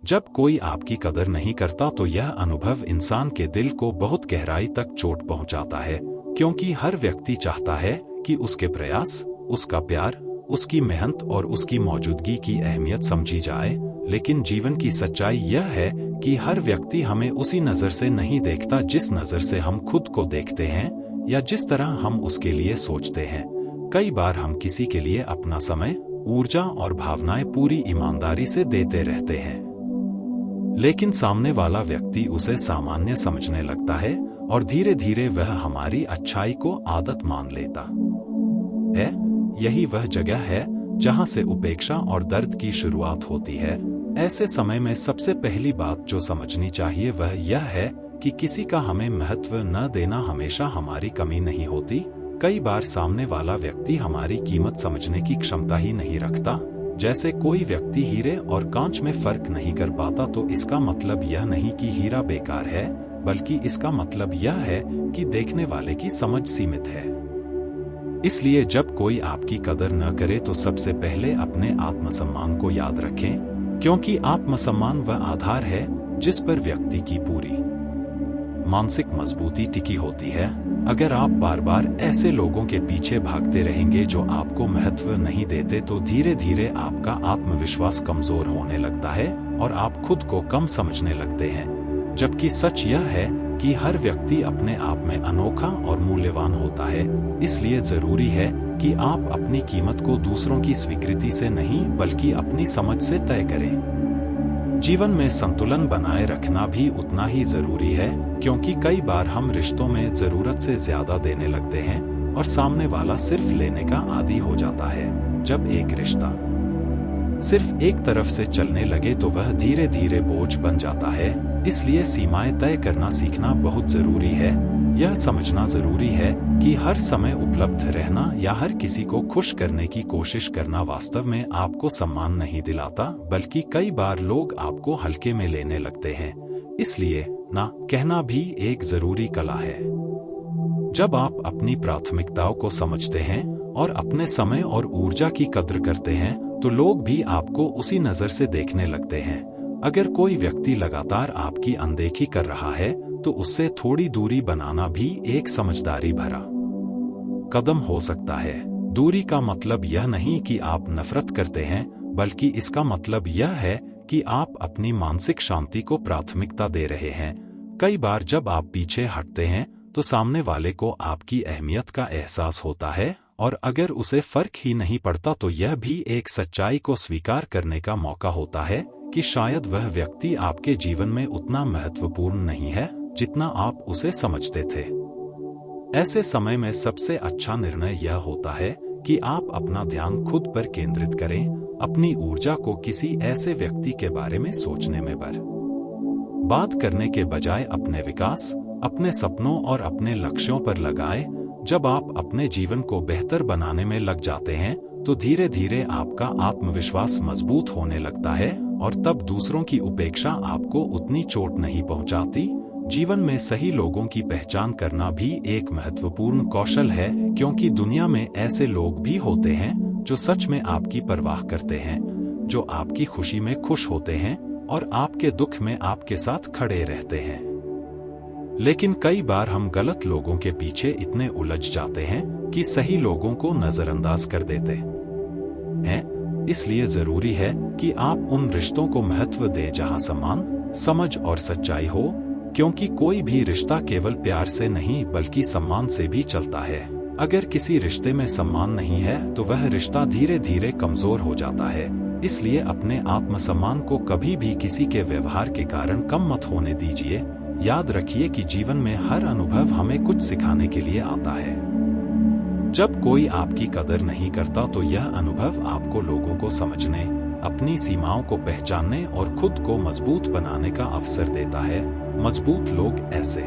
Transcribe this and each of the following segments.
जब कोई आपकी कदर नहीं करता तो यह अनुभव इंसान के दिल को बहुत गहराई तक चोट पहुंचाता है, क्योंकि हर व्यक्ति चाहता है कि उसके प्रयास, उसका प्यार, उसकी मेहनत और उसकी मौजूदगी की अहमियत समझी जाए। लेकिन जीवन की सच्चाई यह है कि हर व्यक्ति हमें उसी नज़र से नहीं देखता जिस नज़र से हम खुद को देखते हैं या जिस तरह हम उसके लिए सोचते हैं। कई बार हम किसी के लिए अपना समय, ऊर्जा और भावनाएं पूरी ईमानदारी से देते रहते हैं, लेकिन सामने वाला व्यक्ति उसे सामान्य समझने लगता है और धीरे धीरे वह हमारी अच्छाई को आदत मान लेता है। यही वह जगह है जहां से उपेक्षा और दर्द की शुरुआत होती है। ऐसे समय में सबसे पहली बात जो समझनी चाहिए वह यह है कि किसी का हमें महत्व न देना हमेशा हमारी कमी नहीं होती। कई बार सामने वाला व्यक्ति हमारी कीमत समझने की क्षमता ही नहीं रखता। जैसे कोई व्यक्ति हीरे और कांच में फर्क नहीं कर पाता तो इसका मतलब यह नहीं कि हीरा बेकार है, बल्कि इसका मतलब यह है कि देखने वाले की समझ सीमित है। इसलिए जब कोई आपकी कदर न करे तो सबसे पहले अपने आत्मसम्मान को याद रखें, क्योंकि आत्मसम्मान वह आधार है जिस पर व्यक्ति की पूरी मानसिक मजबूती टिकी होती है। अगर आप बार बार ऐसे लोगों के पीछे भागते रहेंगे जो आपको महत्व नहीं देते तो धीरे धीरे आपका आत्मविश्वास कमजोर होने लगता है और आप खुद को कम समझने लगते हैं। जबकि सच यह है कि हर व्यक्ति अपने आप में अनोखा और मूल्यवान होता है। इसलिए जरूरी है कि आप अपनी कीमत को दूसरों की स्वीकृति से नहीं बल्कि अपनी समझ से तय करें। जीवन में संतुलन बनाए रखना भी उतना ही जरूरी है, क्योंकि कई बार हम रिश्तों में जरूरत से ज्यादा देने लगते हैं और सामने वाला सिर्फ लेने का आदी हो जाता है। जब एक रिश्ता सिर्फ एक तरफ से चलने लगे तो वह धीरे धीरे बोझ बन जाता है। इसलिए सीमाएं तय करना सीखना बहुत जरूरी है। यह समझना जरूरी है कि हर समय उपलब्ध रहना या हर किसी को खुश करने की कोशिश करना वास्तव में आपको सम्मान नहीं दिलाता, बल्कि कई बार लोग आपको हल्के में लेने लगते हैं। इसलिए ना कहना भी एक जरूरी कला है। जब आप अपनी प्राथमिकताओं को समझते हैं और अपने समय और ऊर्जा की कद्र करते हैं तो लोग भी आपको उसी नजर से देखने लगते हैं। अगर कोई व्यक्ति लगातार आपकी अनदेखी कर रहा है तो उससे थोड़ी दूरी बनाना भी एक समझदारी भरा कदम हो सकता है। दूरी का मतलब यह नहीं कि आप नफरत करते हैं, बल्कि इसका मतलब यह है कि आप अपनी मानसिक शांति को प्राथमिकता दे रहे हैं। कई बार जब आप पीछे हटते हैं तो सामने वाले को आपकी अहमियत का एहसास होता है, और अगर उसे फर्क ही नहीं पड़ता तो यह भी एक सच्चाई को स्वीकार करने का मौका होता है कि शायद वह व्यक्ति आपके जीवन में उतना महत्वपूर्ण नहीं है जितना आप उसे समझते थे। ऐसे समय में सबसे अच्छा निर्णय यह होता है कि आप अपना ध्यान खुद पर केंद्रित करें, अपनी ऊर्जा को किसी ऐसे व्यक्ति के बारे में सोचने में बर्बाद करने के बजाय अपने विकास, अपने सपनों और अपने लक्ष्यों पर लगाएं। जब आप अपने जीवन को बेहतर बनाने में लग जाते हैं तो धीरे धीरे आपका आत्मविश्वास मजबूत होने लगता है और तब दूसरों की उपेक्षा आपको उतनी चोट नहीं पहुंचाती। जीवन में सही लोगों की पहचान करना भी एक महत्वपूर्ण कौशल है, क्योंकि दुनिया में ऐसे लोग भी होते हैं जो सच में आपकी परवाह करते हैं, जो आपकी खुशी में खुश होते हैं और आपके दुख में आपके साथ खड़े रहते हैं। लेकिन कई बार हम गलत लोगों के पीछे इतने उलझ जाते हैं कि सही लोगों को नजरअंदाज कर देते हैं। इसलिए जरूरी है कि आप उन रिश्तों को महत्व दें जहां सम्मान, समझ और सच्चाई हो, क्योंकि कोई भी रिश्ता केवल प्यार से नहीं बल्कि सम्मान से भी चलता है। अगर किसी रिश्ते में सम्मान नहीं है तो वह रिश्ता धीरे धीरे कमजोर हो जाता है। इसलिए अपने आत्मसम्मान को कभी भी किसी के व्यवहार के कारण कम मत होने दीजिए। याद रखिए कि जीवन में हर अनुभव हमें कुछ सिखाने के लिए आता है। जब कोई आपकी कदर नहीं करता तो यह अनुभव आपको लोगों को समझने, अपनी सीमाओं को पहचानने और खुद को मजबूत बनाने का अवसर देता है। मजबूत लोग ऐसे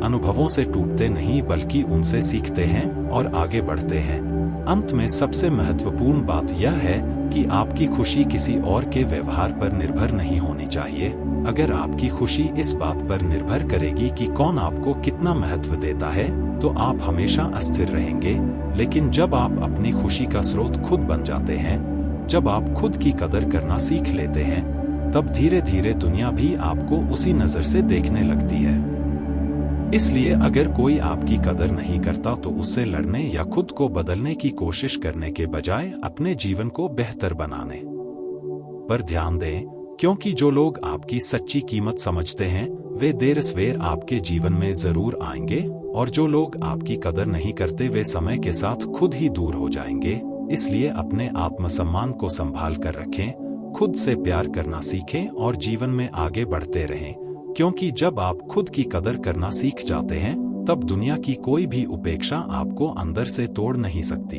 अनुभवों से टूटते नहीं बल्कि उनसे सीखते हैं और आगे बढ़ते हैं। अंत में सबसे महत्वपूर्ण बात यह है कि आपकी खुशी किसी और के व्यवहार पर निर्भर नहीं होनी चाहिए। अगर आपकी खुशी इस बात पर निर्भर करेगी कि कौन आपको कितना महत्व देता है तो आप हमेशा अस्थिर रहेंगे। लेकिन जब आप अपनी खुशी का स्रोत खुद बन जाते हैं, जब आप खुद की कदर करना सीख लेते हैं, तब धीरे धीरे दुनिया भी आपको उसी नजर से देखने लगती है। इसलिए अगर कोई आपकी कदर नहीं करता तो उससे लड़ने या खुद को बदलने की कोशिश करने के बजाय अपने जीवन को बेहतर बनाने पर ध्यान दें, क्योंकि जो लोग आपकी सच्ची कीमत समझते हैं वे देर सवेर आपके जीवन में जरूर आएंगे, और जो लोग आपकी कदर नहीं करते वे समय के साथ खुद ही दूर हो जाएंगे। इसलिए अपने आत्मसम्मान को संभाल कर रखें, खुद से प्यार करना सीखें और जीवन में आगे बढ़ते रहें, क्योंकि जब आप खुद की कदर करना सीख जाते हैं तब दुनिया की कोई भी उपेक्षा आपको अंदर से तोड़ नहीं सकती।